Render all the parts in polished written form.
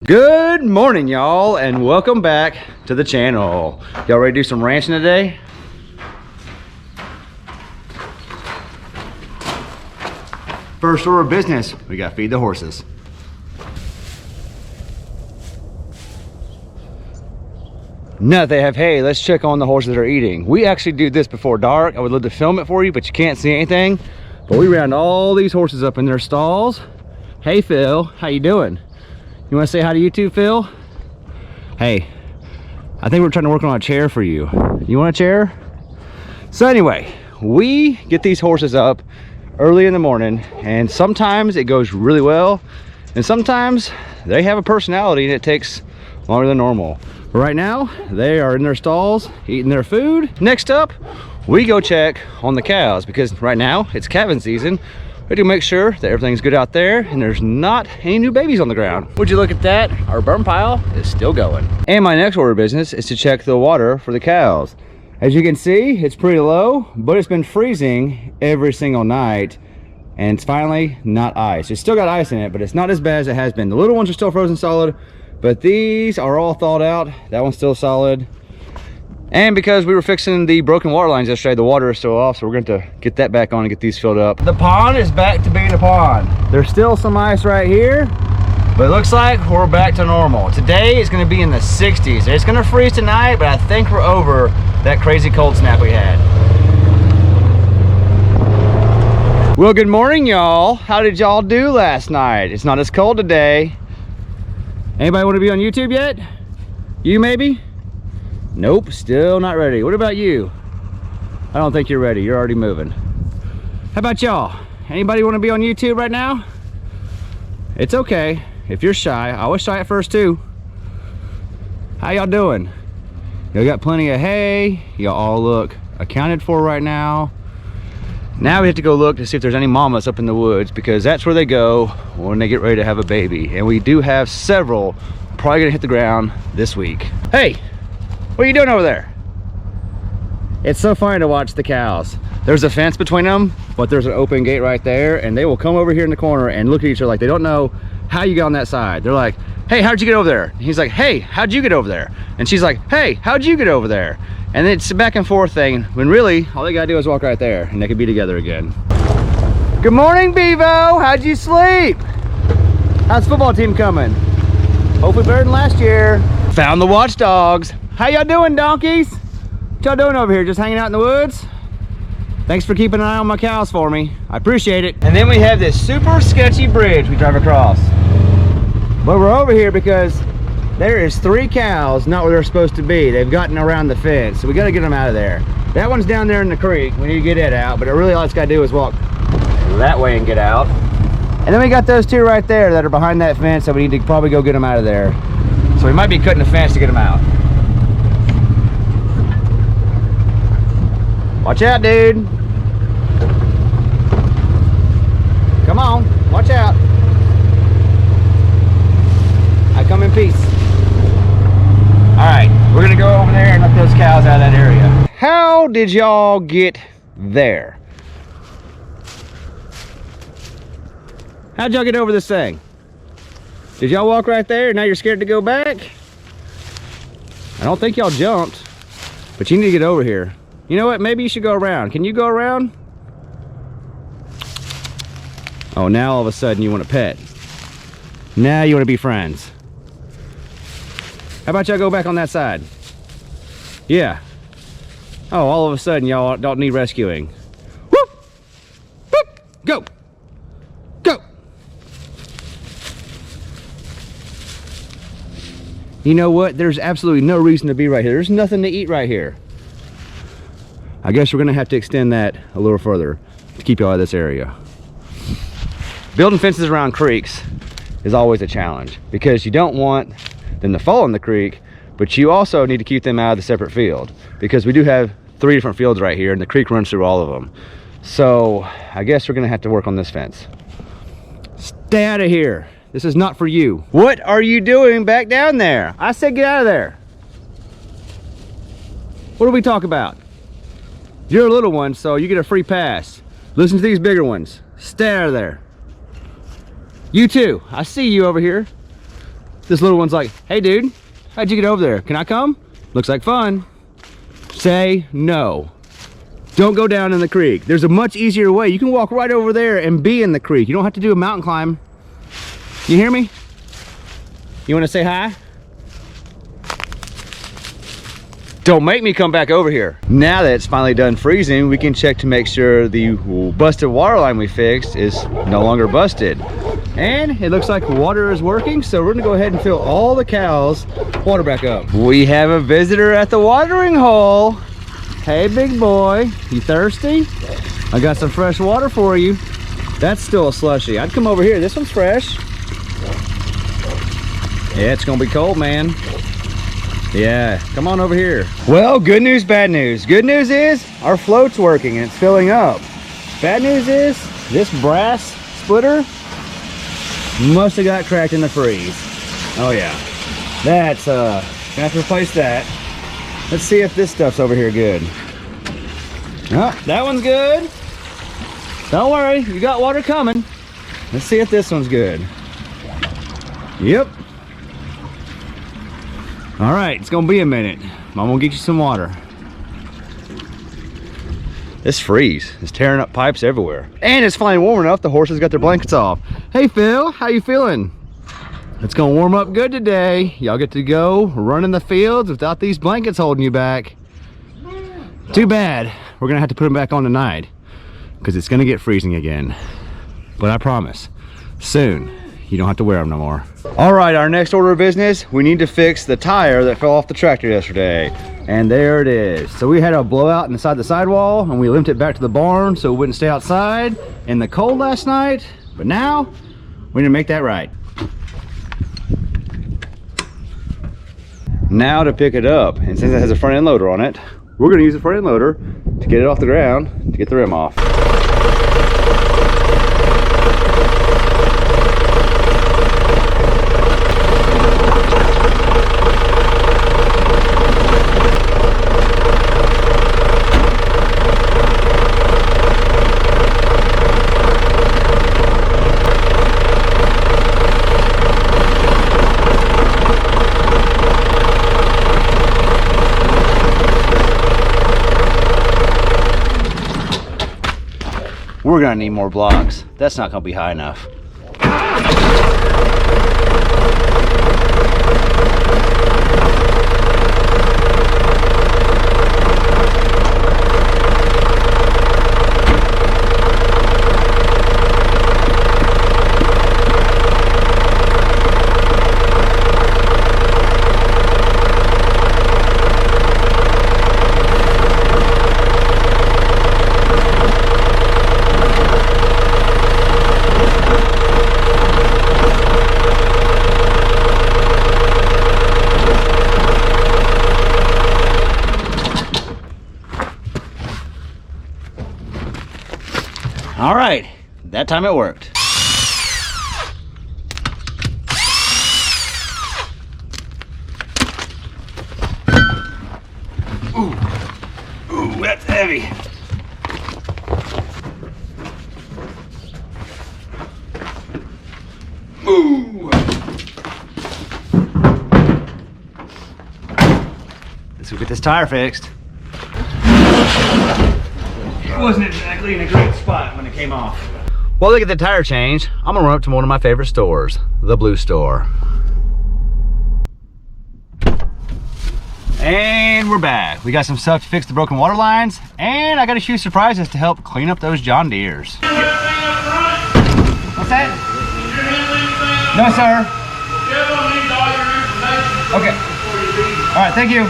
Good morning, y'all, and welcome back to the channel. Y'all ready to do some ranching today? First order of business, we gotta feed the horses. Now that they have hay, let's check on the horses that are eating. We actually do this before dark. I would love to film it for you, but you can't see anything. But we round all these horses up in their stalls. Hey, Phil, how you doing? You want to say hi to YouTube, Phil? Hey, I think we're trying to work on a chair for you. You want a chair? So anyway, we get these horses up early in the morning, and sometimes it goes really well, and sometimes they have a personality and it takes longer than normal. But right now, they are in their stalls, eating their food. Next up, we go check on the cows, because right now it's calving season. We do make sure that everything's good out there and there's not any new babies on the ground. Would you look at that? Our burn pile is still going. And my next order of business is to check the water for the cows. As you can see, it's pretty low, but it's been freezing every single night, and it's finally not ice. It's still got ice in it, but it's not as bad as it has been. The little ones are still frozen solid, but these are all thawed out. That one's still solid. And because we were fixing the broken water lines yesterday, the water is still off, so we're going to get that back on and get these filled up. The pond is back to being a pond. There's still some ice right here, but it looks like we're back to normal. Today is going to be in the 60s. It's going to freeze tonight, but I think we're over that crazy cold snap we had. Well, good morning, y'all. How did y'all do last night? It's not as cold today. Anybody want to be on YouTube yet? You maybe? Nope, still not ready. What about you? I don't think you're ready. You're already moving. How about y'all? Anybody want to be on YouTube right now? It's okay if you're shy. I was shy at first too. How y'all doing? Y'all got plenty of hay. Y'all all look accounted for right now. Now we have to go look to see if there's any mamas up in the woods, because that's where they go when they get ready to have a baby. And we do have several probably gonna hit the ground this week. Hey! What are you doing over there? It's so funny to watch the cows. There's a fence between them, but there's an open gate right there, and they will come over here in the corner and look at each other like they don't know how you got on that side. They're like, hey, how'd you get over there? And he's like, hey, how'd you get over there? And she's like, hey, how'd you get over there? And it's a back and forth thing, when really, all they gotta do is walk right there, and they could be together again. Good morning, Bevo. How'd you sleep? How's the football team coming? Hopefully better than last year. Found the watchdogs. How y'all doing, donkeys? What y'all doing over here? Just hanging out in the woods? Thanks for keeping an eye on my cows for me. I appreciate it. And then we have this super sketchy bridge we drive across. But we're over here because there is 3 cows not where they're supposed to be. They've gotten around the fence, so we gotta get them out of there. That one's down there in the creek. We need to get it out, but really all it's gotta do is walk that way and get out. And then we got those 2 right there that are behind that fence, so we need to probably go get them out of there. So we might be cutting the fence to get them out. Watch out, dude. Come on, watch out. I come in peace. All right, we're gonna go over there and let those cows out of that area. How did y'all get there? How'd y'all get over this thing? Did y'all walk right there and now you're scared to go back? I don't think y'all jumped, but you need to get over here. You know what? Maybe you should go around. Can you go around? Oh, now all of a sudden you want a pet. Now you want to be friends. How about y'all go back on that side? Yeah. Oh, all of a sudden y'all don't need rescuing. Whoop! Whoop! Go! Go! You know what? There's absolutely no reason to be right here. There's nothing to eat right here. I guess we're gonna have to extend that a little further to keep you out of this area. Building fences around creeks is always a challenge, because you don't want them to fall in the creek, but you also need to keep them out of the separate field, because we do have 3 different fields right here and the creek runs through all of them. So I guess we're gonna have to work on this fence. Stay out of here. This is not for you. What are you doing back down there? I said get out of there. What do we talk about? You're a little one, so you get a free pass. Listen to these bigger ones. Stay out of there. You too. I see you over here. This little one's like, hey dude, how'd you get over there? Can I come? Looks like fun. Say no. Don't go down in the creek. There's a much easier way. You can walk right over there and be in the creek. You don't have to do a mountain climb. You hear me? You want to say hi? Don't make me come back over here. Now that it's finally done freezing, we can check to make sure the busted water line we fixed is no longer busted. And it looks like water is working, so we're gonna go ahead and fill all the cows' water back up. We have a visitor at the watering hole. Hey, big boy, you thirsty? I got some fresh water for you. That's still a slushie. I'd come over here. This one's fresh. Yeah, it's gonna be cold, man. Yeah, come on over here. Well, good news, bad news. Good news is our float's working and it's filling up. Bad news is this brass splitter must have got cracked in the freeze. Oh yeah, that's gonna have to replace that. Let's see if this stuff's over here good. Oh, that one's good. Don't worry, you got water coming. Let's see if this one's good. Yep. All right, it's gonna be a minute. I'm gonna get you some water. This freeze is tearing up pipes everywhere. And it's finally warm enough, the horses got their blankets off. Hey Phil, how you feeling? It's gonna warm up good today. Y'all get to go run in the fields without these blankets holding you back. Too bad. We're gonna have to put them back on tonight because it's gonna get freezing again. But I promise, soon, you don't have to wear them no more. All right, our next order of business, we need to fix the tire that fell off the tractor yesterday. And there it is. So we had a blowout inside the sidewall and we limped it back to the barn so it wouldn't stay outside in the cold last night. But now, we need to make that right. Now to pick it up, and since it has a front end loader on it, we're gonna use the front end loader to get it off the ground to get the rim off. We're gonna need more blocks. That's not gonna be high enough. All right, that time it worked. Ooh, that's heavy. Ooh. Let's go get this tire fixed. It wasn't exactly in a great spot when it came off. While they get the tire changed, I'm gonna run up to one of my favorite stores, the Blu store. And we're back. We got some stuff to fix the broken water lines, and I got a few surprises to help clean up those John Deeres. What's that? No, sir. Okay. All right, thank you.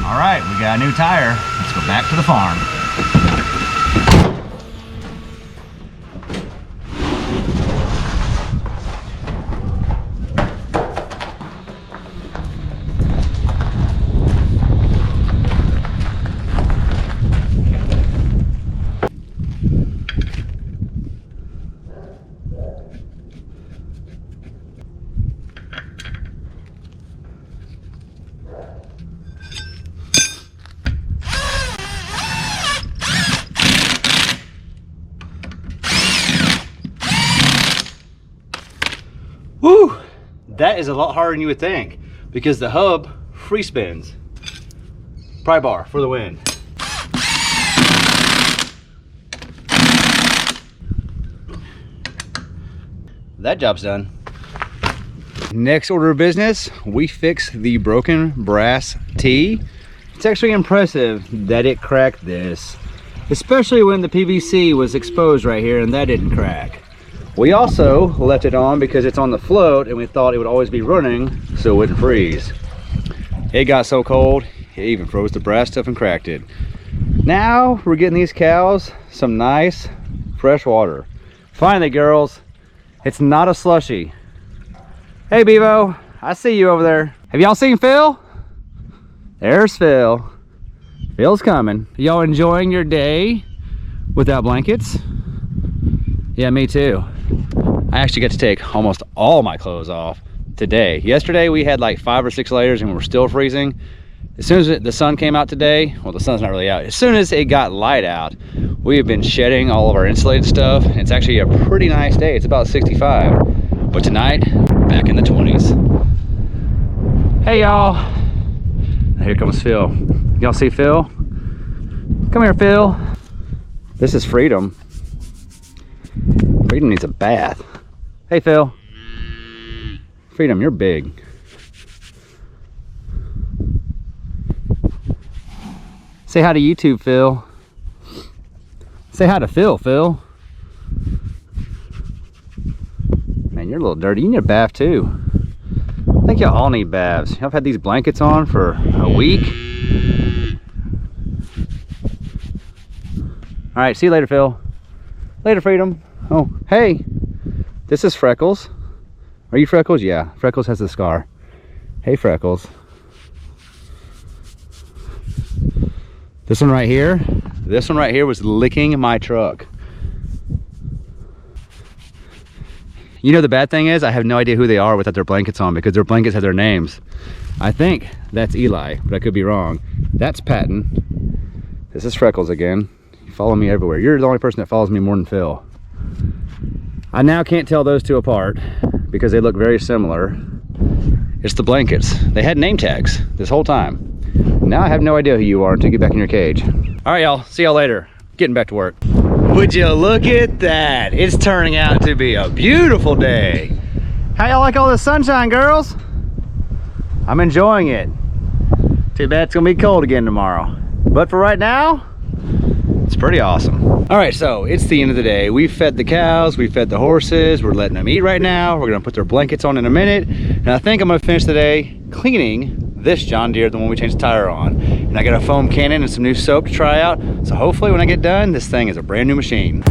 All right, we got a new tire. Let's go back to the farm. Whew, that is a lot harder than you would think because the hub free spins. Pry bar for the win. That job's done. Next order of business, we fix the broken brass T. It's actually impressive that it cracked this, especially when the PVC was exposed right here and that didn't crack. We also left it on because it's on the float and we thought it would always be running so it wouldn't freeze. It got so cold, it even froze the brass stuff and cracked it. Now we're getting these cows some nice fresh water. Finally, girls, it's not a slushy. Hey Bevo, I see you over there. Have y'all seen Phil? There's Phil. Phil's coming. Y'all enjoying your day without blankets? Yeah, me too. I actually got to take almost all my clothes off today. Yesterday we had like 5 or 6 layers and we were still freezing. As soon as the sun came out today, well, the sun's not really out. As soon as it got light out, we have been shedding all of our insulated stuff. It's actually a pretty nice day. It's about 65. But tonight, back in the 20s. Hey y'all. Here comes Phil. Y'all see Phil? Come here, Phil. This is Freedom. Freedom needs a bath. Hey Phil. Freedom, you're big. Say hi to YouTube, Phil. Say hi to Phil, Phil. Man, you're a little dirty. You need a bath too. I think y'all all need baths. Y'all have had these blankets on for a week. All right, see you later, Phil. Later, Freedom. Oh, hey, this is Freckles. Are you Freckles? Yeah, Freckles has the scar. Hey, Freckles. This one right here was licking my truck. You know, the bad thing is I have no idea who they are without their blankets on because their blankets have their names. I think that's Eli, but I could be wrong. That's Patton. This is Freckles again. You follow me everywhere. You're the only person that follows me more than Phil. I now can't tell those two apart because they look very similar. It's the blankets. They had name tags this whole time. Now I have no idea who you are until you get back in your cage. All right, y'all. See y'all later. Getting back to work. Would you look at that? It's turning out to be a beautiful day. How y'all like all this sunshine, girls? I'm enjoying it. Too bad it's gonna be cold again tomorrow. But for right now, it's pretty awesome. All right, so it's the end of the day. We've fed the cows, we've fed the horses, we're letting them eat right now. We're gonna put their blankets on in a minute. And I think I'm gonna finish the day cleaning this John Deere, the one we changed the tire on. And I got a foam cannon and some new soap to try out. So hopefully when I get done, this thing is a brand new machine.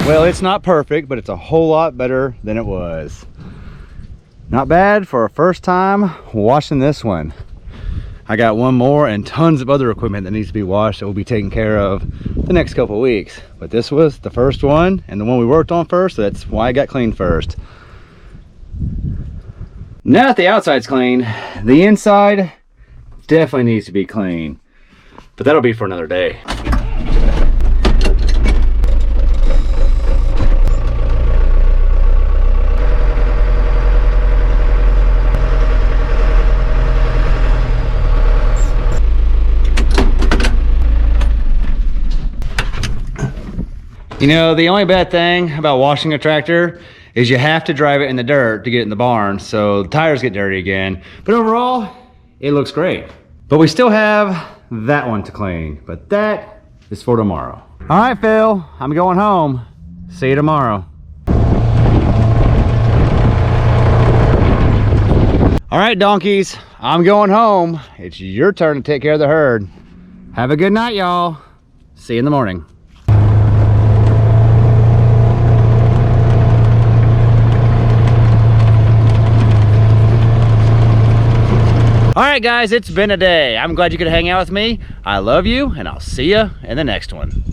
Well, it's not perfect, but it's a whole lot better than it was. Not bad for a first time washing this one. I got one more and tons of other equipment that needs to be washed that will be taken care of the next couple of weeks. But this was the first one and the one we worked on first, so that's why I got cleaned first. Now that the outside's clean, the inside definitely needs to be clean. But that'll be for another day. You know, the only bad thing about washing a tractor is you have to drive it in the dirt to get it in the barn, so the tires get dirty again. But overall, it looks great. But we still have that one to clean, but that is for tomorrow. All right, Phil, I'm going home. See you tomorrow. All right, donkeys, I'm going home. It's your turn to take care of the herd. Have a good night, y'all. See you in the morning. All right, guys, it's been a day. I'm glad you could hang out with me. I love you, and I'll see you in the next one.